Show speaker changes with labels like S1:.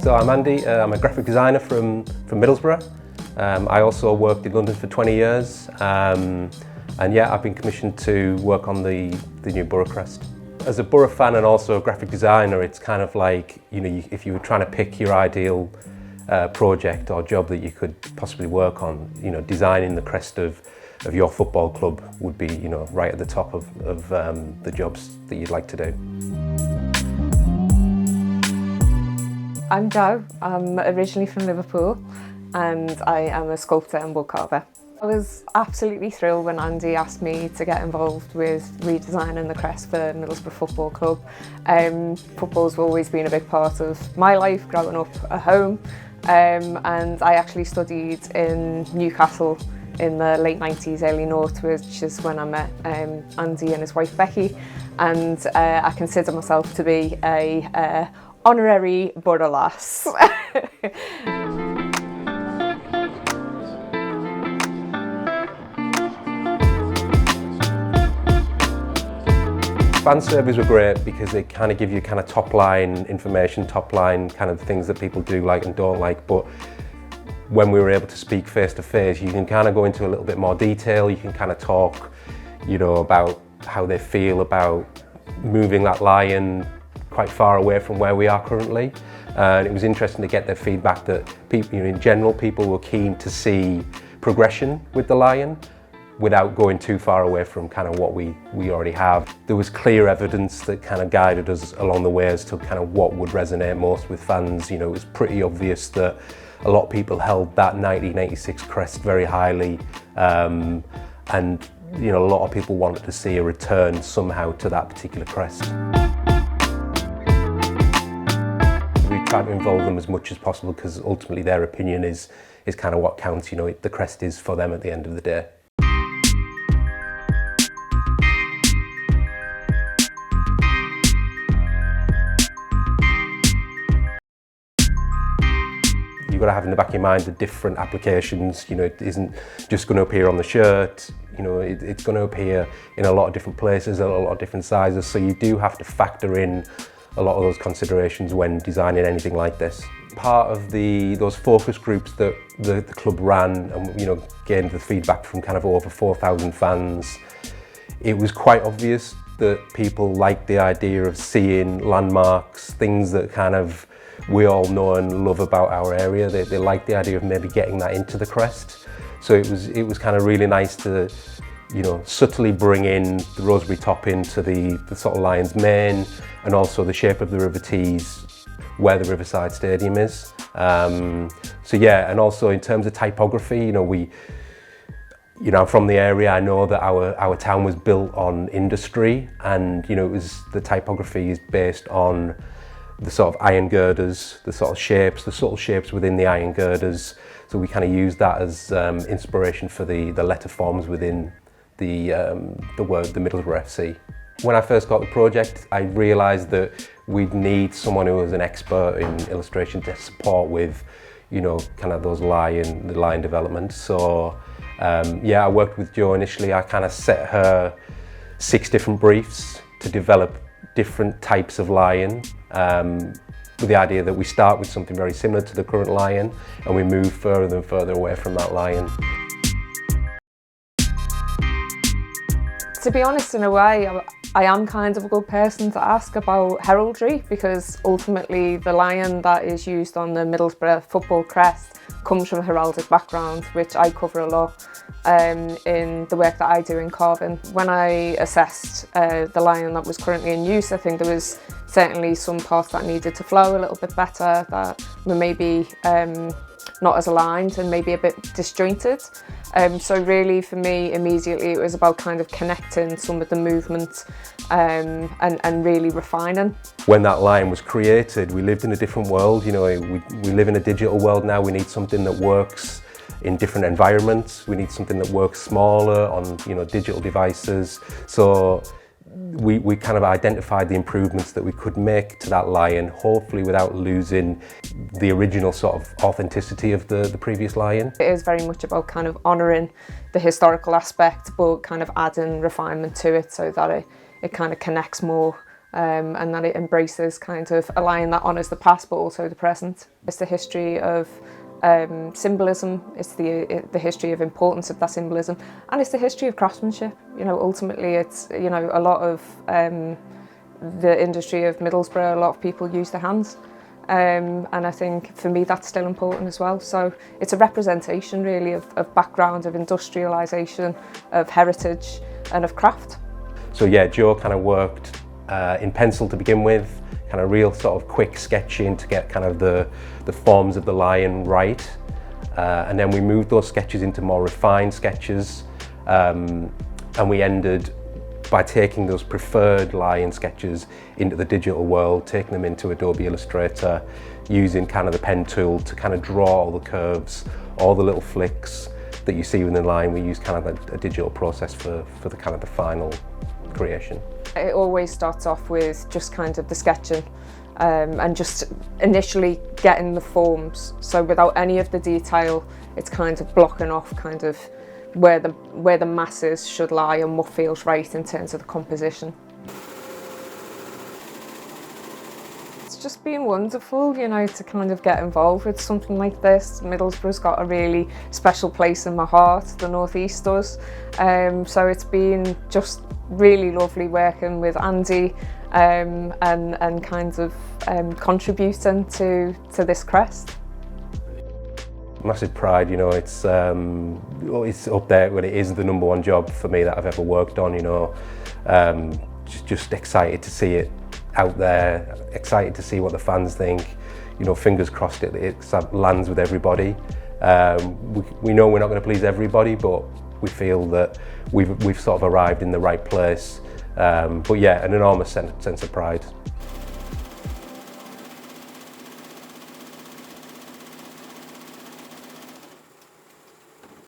S1: So I'm Andy, I'm a graphic designer from Middlesbrough. I also worked in London for 20 years and yeah, I've been commissioned to work on the new Boro Crest. As a Boro fan and also a graphic designer, it's kind of like, you know, if you were trying to pick your ideal project or job that you could possibly work on, you know, designing the crest of your football club would be, you know, right at the top of the jobs that you'd like to do.
S2: I'm Jo. I'm originally from Liverpool and I am a sculptor and wood carver. I was absolutely thrilled when Andy asked me to get involved with redesigning the crest for Middlesbrough Football Club. Football's always been a big part of my life growing up at home, and I actually studied in Newcastle in the late 90s, early noughts, which is when I met Andy and his wife Becky, and I consider myself to be a honorary Boro lass.
S1: Fan surveys were great because they kind of give you kind of top line information, top line kind of things that people do like and don't like, but when we were able to speak face to face, you can kind of go into a little bit more detail, you can kind of talk, you know, about how they feel about moving that lion quite far away from where we are currently. And it was interesting to get their feedback that people, you know, in general, people were keen to see progression with the lion without going too far away from kind of what we already have. There was clear evidence that kind of guided us along the way as to kind of what would resonate most with fans. You know, it was pretty obvious that a lot of people held that 1986 crest very highly, and you know, a lot of people wanted to see a return somehow to that particular crest. We try to involve them as much as possible because ultimately their opinion is kind of what counts. You know, the crest is for them at the end of the day. You've got to have in the back of your mind the different applications. You know, it isn't just going to appear on the shirt. You know, it's going to appear in a lot of different places, a lot of different sizes. So you do have to factor in a lot of those considerations when designing anything like this. Part of those focus groups that the club ran and, you know, gained the feedback from kind of over 4,000 fans, it was quite obvious that people liked the idea of seeing landmarks, things that kind of we all know and love about our area. They like the idea of maybe getting that into the crest. So it was kind of really nice to, you know, subtly bring in the roseberry top into the sort of lion's mane, and also the shape of the River Tees where the Riverside Stadium is. So yeah, and also in terms of typography, you know, I'm from the area. I know that our town was built on industry, and you know, the typography is based on the sort of iron girders, the sort of shapes, the subtle shapes within the iron girders. So we kind of use that as inspiration for the letter forms within the word, the Middlesbrough FC. When I first got the project, I realised that we'd need someone who was an expert in illustration to support with, you know, kind of the line development. So yeah, I worked with Jo initially. I kind of set her 6 different briefs to develop different types of lion, with the idea that we start with something very similar to the current lion and we move further and further away from that lion.
S2: To be honest, in a way, I am kind of a good person to ask about heraldry, because ultimately the lion that is used on the Middlesbrough football crest comes from a heraldic background, which I cover a lot in the work that I do in carving. When I assessed the lion that was currently in use, I think there was certainly some parts that needed to flow a little bit better, that were maybe not as aligned and maybe a bit disjointed. So really for me immediately it was about kind of connecting some of the movement and really refining.
S1: When that lion was created, we lived in a different world. You know, we live in a digital world now. We need something that works in different environments. We need something that works smaller on, you know, digital devices. So we kind of identified the improvements that we could make to that lion, hopefully without losing the original sort of authenticity of the previous lion.
S2: It is very much about kind of honouring the historical aspect, but kind of adding refinement to it so that it kind of connects more and that it embraces kind of a lion that honours the past but also the present. It's the history of symbolism, it's the history of importance of that symbolism, and it's the history of craftsmanship. You know, ultimately it's, you know, a lot of the industry of Middlesbrough, a lot of people use their hands, and I think for me that's still important as well. So it's a representation really of background, of industrialisation, of heritage and of craft.
S1: So yeah, Joe kind of worked in pencil to begin with, kind of real sort of quick sketching to get kind of the forms of the lion right. And then we moved those sketches into more refined sketches. And we ended by taking those preferred lion sketches into the digital world, taking them into Adobe Illustrator, using kind of the pen tool to kind of draw all the curves, all the little flicks that you see within the line. We use kind of a digital process for the kind of the final creation.
S2: It always starts off with just kind of the sketching and just initially getting the forms. So without any of the detail, it's kind of blocking off kind of where the masses should lie and what feels right in terms of the composition. It's just been wonderful, you know, to kind of get involved with something like this. Middlesbrough's got a really special place in my heart, the North East does. So it's been just really lovely working with Andy and kind of contributing to this crest.
S1: Massive pride, you know, it's up there when it is the #1 job for me that I've ever worked on, you know. Just excited to see it out there, excited to see what the fans think, you know, fingers crossed it lands with everybody. We know we're not going to please everybody, but we feel that we've sort of arrived in the right place. But yeah, an enormous sense of pride.